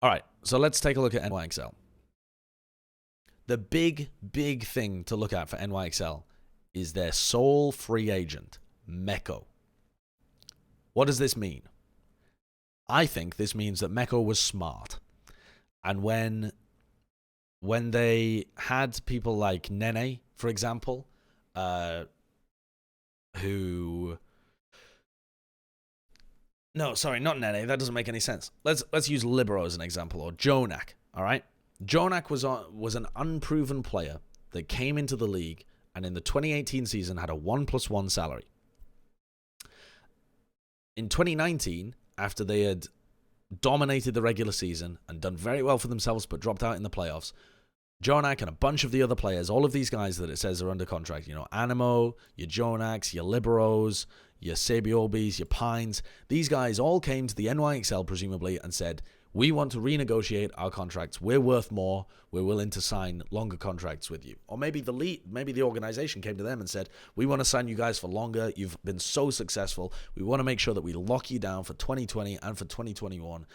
All right, so let's take a look at NYXL. The big thing to look at for NYXL is their sole free agent, Meko. What does this mean? I think this means that Meko was smart. And when they had people like Nene, for example, who... No, sorry, not Nene. That doesn't make any sense. Let's use Libero as an example, or Jonak, all right? Jonak was an unproven player that came into the league and in the 2018 season had a 1+1 salary. In 2019, after they had dominated the regular season and done very well for themselves but dropped out in the playoffs, Jonak and a bunch of the other players, all of these guys that it says are under contract, you know, Animo, your Jonaks, your Liberos, your Sabiobis, your Pines, these guys all came to the NYXL presumably and said, we want to renegotiate our contracts. We're worth more. We're willing to sign longer contracts with you. Or maybe the organization came to them and said, we want to sign you guys for longer. You've been so successful. We want to make sure that we lock you down for 2020 and for 2021.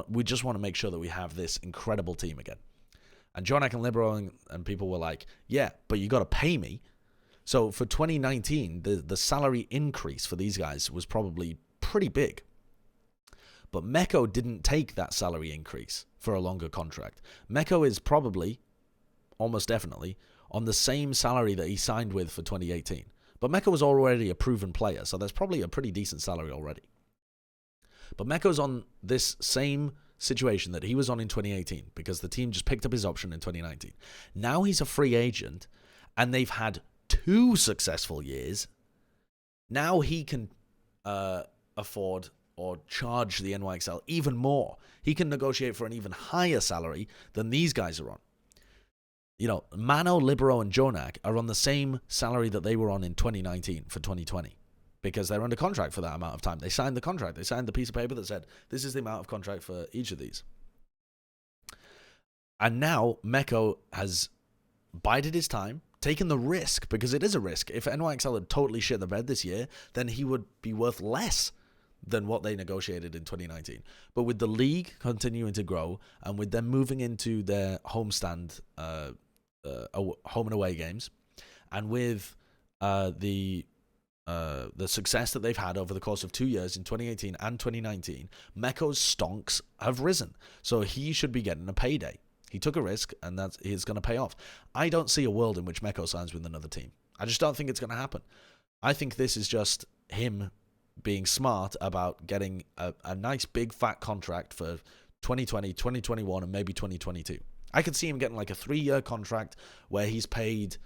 We just want to make sure that we have this incredible team again. And Jonak and Libero and people were like, yeah, but you got to pay me. So for 2019, the salary increase for these guys was probably pretty big. But Meko didn't take that salary increase for a longer contract. Meko is probably, almost definitely, on the same salary that he signed with for 2018. But Meko was already a proven player, so there's probably a pretty decent salary already. But Meko's on this same situation that he was on in 2018 because the team just picked up his option in 2019. Now he's a free agent, and they've had 2 successful years. Now he can afford or charge the NYXL even more. He can negotiate for an even higher salary than these guys are on. You know, Mano, Libero, and Jonak are on the same salary that they were on in 2019 for 2020 because they're under contract for that amount of time. They signed the contract. They signed the piece of paper that said, this is the amount of contract for each of these. And now Meko has bided his time, taken the risk, because it is a risk. If NYXL had totally shit the bed this year, then he would be worth less than what they negotiated in 2019. But with the league continuing to grow and with them moving into their homestand, home and away games, and with the success that they've had over the course of 2 years in 2018 and 2019, Meko's stonks have risen. So he should be getting a payday. He took a risk, and he's going to pay off. I don't see a world in which Meko signs with another team. I just don't think it's going to happen. I think this is just him being smart about getting a nice big fat contract for 2020, 2021, and maybe 2022. I could see him getting like a 3-year contract where he's paid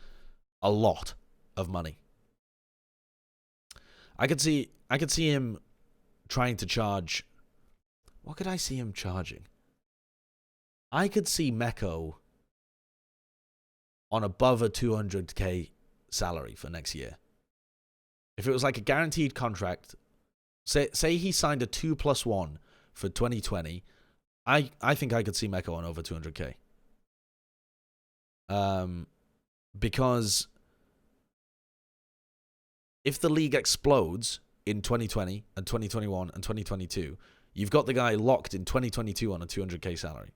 a lot of money. I could see him trying to charge... What could I see him charging? I could see Meko on above a 200k salary for next year. If it was like a guaranteed contract, say he signed a 2+1 for 2020, I think I could see Meko on over 200k. Because if the league explodes in 2020 and 2021 and 2022, you've got the guy locked in 2022 on a 200k salary.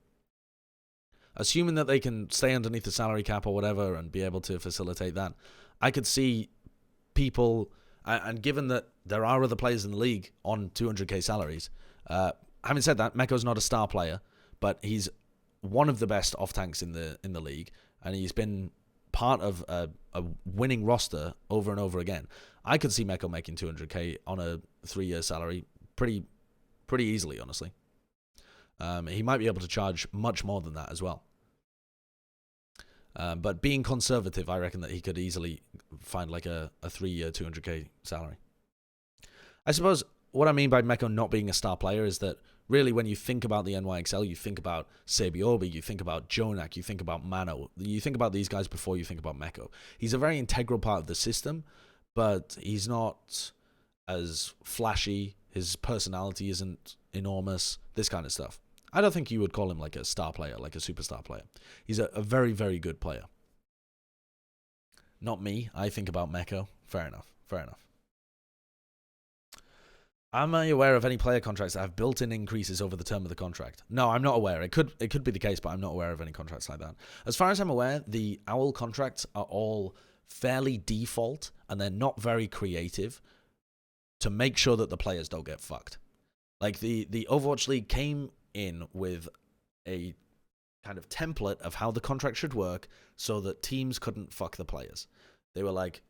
Assuming that they can stay underneath the salary cap or whatever and be able to facilitate that, I could see people, and given that there are other players in the league on 200k salaries, having said that, Meko's not a star player, but he's one of the best off-tanks in the league, and he's been part of a winning roster over and over again. I could see Meko making 200k on a 3-year salary pretty easily, honestly. He might be able to charge much more than that as well. But being conservative, I reckon that he could easily find like a 3-year 200k salary. I suppose what I mean by Meko not being a star player is that really when you think about the NYXL, you think about Sabiobi, you think about Jonak, you think about Mano. You think about these guys before you think about Meko. He's a very integral part of the system, but he's not as flashy. His personality isn't enormous, this kind of stuff. I don't think you would call him like a star player, like a superstar player. He's a very, very good player. Not me. I think about Meko. Fair enough. Am I aware of any player contracts that have built-in increases over the term of the contract? No, I'm not aware. It could be the case, but I'm not aware of any contracts like that. As far as I'm aware, the OWL contracts are all fairly default, and they're not very creative to make sure that the players don't get fucked. Like, the Overwatch League came in with a kind of template of how the contract should work so that teams couldn't fuck the players. They were like,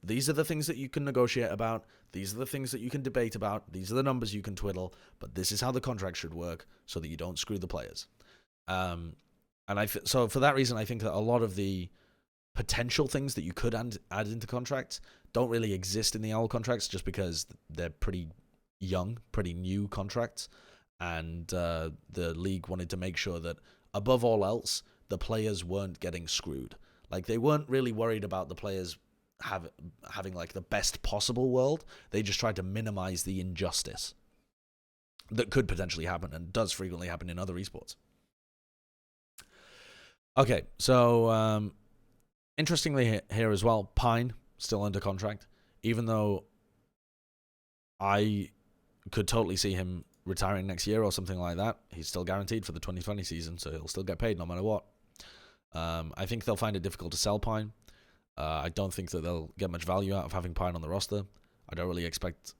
these are the things that you can negotiate about. These are the things that you can debate about. These are the numbers you can twiddle. But this is how the contract should work so that you don't screw the players. So for that reason, I think that a lot of the potential things that you could add into contracts don't really exist in the OWL contracts just because they're pretty young, pretty new contracts. And the league wanted to make sure that, above all else, the players weren't getting screwed. Like, they weren't really worried about the players having like the best possible world. They just tried to minimize the injustice that could potentially happen and does frequently happen in other esports. Okay, so interestingly here as well, Pine still under contract, even though I could totally see him retiring next year or something like that. He's still guaranteed for the 2020 season, so he'll still get paid no matter what. I think they'll find it difficult to sell Pine. I don't think that they'll get much value out of having Pine on the roster. I don't really expect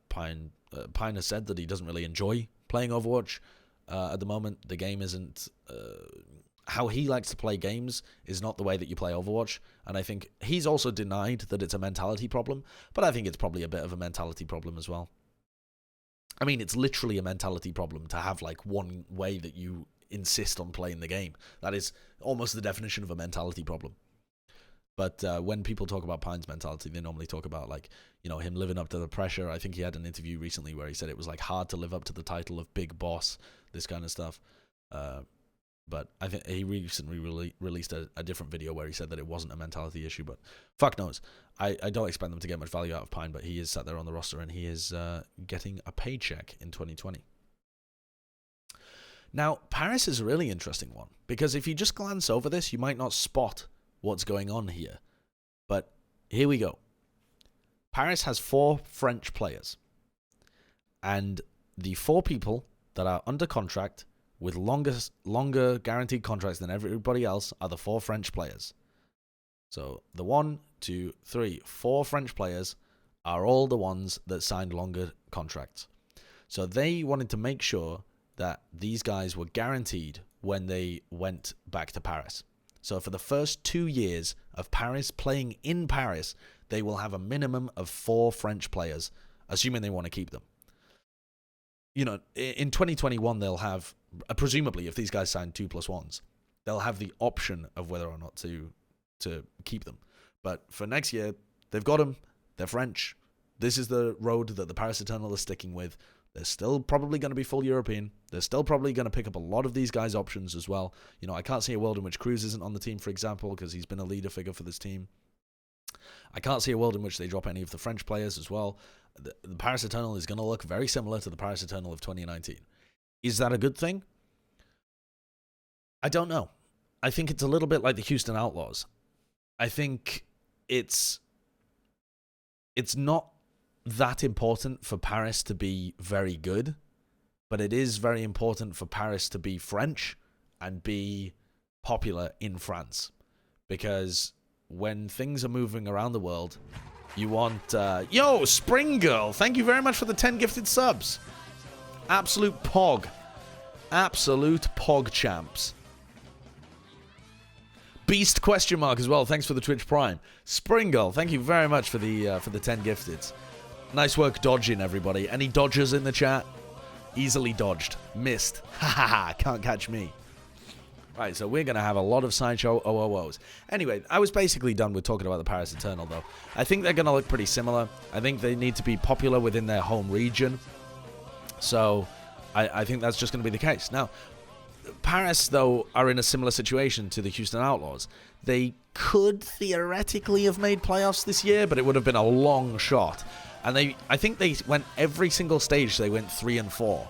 Pine. Pine has said that he doesn't really enjoy playing Overwatch at the moment. The game isn't... how he likes to play games is not the way that you play Overwatch. And I think he's also denied that it's a mentality problem. But I think it's probably a bit of a mentality problem as well. I mean, it's literally a mentality problem to have like one way that you insist on playing the game. That is almost the definition of a mentality problem. But when people talk about Pine's mentality, they normally talk about, like, you know, him living up to the pressure. I think he had an interview recently where he said it was, like, hard to live up to the title of Big Boss, this kind of stuff. But I think he recently released a different video where he said that it wasn't a mentality issue. But fuck knows. I don't expect them to get much value out of Pine, but he is sat there on the roster and he is getting a paycheck in 2020. Now, Paris is a really interesting one, because if you just glance over this, you might not spot what's going on here. But here we go. Paris has 4 French players. And the 4 people that are under contract with longer guaranteed contracts than everybody else are the 4 French players. So the 1, 2, 3, 4 French players are all the ones that signed longer contracts. So they wanted to make sure that these guys were guaranteed when they went back to Paris. So for the first 2 years of Paris playing in Paris, they will have a minimum of 4 French players, assuming they want to keep them. You know, in 2021, they'll have, presumably, if these guys sign 2+1s, they'll have the option of whether or not to keep them. But for next year, they've got them. They're French. This is the road that the Paris Eternal is sticking with. They're still probably going to be full European. They're still probably going to pick up a lot of these guys' options as well. You know, I can't see a world in which Cruz isn't on the team, for example, because he's been a leader figure for this team. I can't see a world in which they drop any of the French players as well. The Paris Eternal is going to look very similar to the Paris Eternal of 2019. Is that a good thing? I don't know. I think it's a little bit like the Houston Outlaws. I think it's not that important for Paris to be very good, but it is very important for Paris to be French and be popular in France, because when things are moving around the world, you want yo, Spring Girl, thank you very much for the 10 gifted subs. Absolute pog champs. Beast question mark as well, thanks for the Twitch Prime. Spring Girl, thank you very much for the 10 gifteds. Nice work dodging, everybody. Any dodgers in the chat? Easily dodged. Missed. Haha, can't catch me. Right, so we're going to have a lot of sideshow OOOs. Anyway, I was basically done with talking about the Paris Eternal, though. I think they're going to look pretty similar. I think they need to be popular within their home region. So I think that's just going to be the case. Now, Paris, though, are in a similar situation to the Houston Outlaws. They could theoretically have made playoffs this year, but it would have been a long shot. And I think they went every single stage. They went 3 and 4,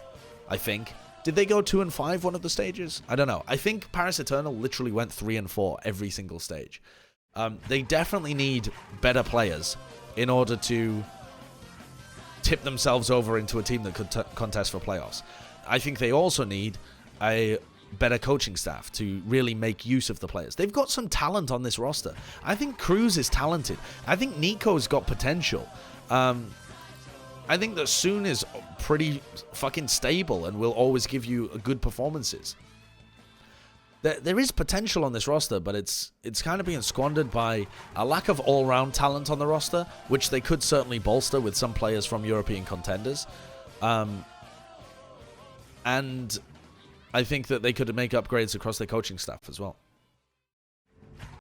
I think. Did they go 2 and 5 one of the stages? I don't know. I think Paris Eternal literally went 3 and 4 every single stage. They definitely need better players in order to tip themselves over into a team that could contest for playoffs. I think they also need a better coaching staff to really make use of the players. They've got some talent on this roster. I think Cruz is talented. I think Nico's got potential. I think that Soon is pretty fucking stable and will always give you good performances. There is potential on this roster, but it's kind of being squandered by a lack of all-round talent on the roster, which they could certainly bolster with some players from European contenders. And I think that they could make upgrades across their coaching staff as well.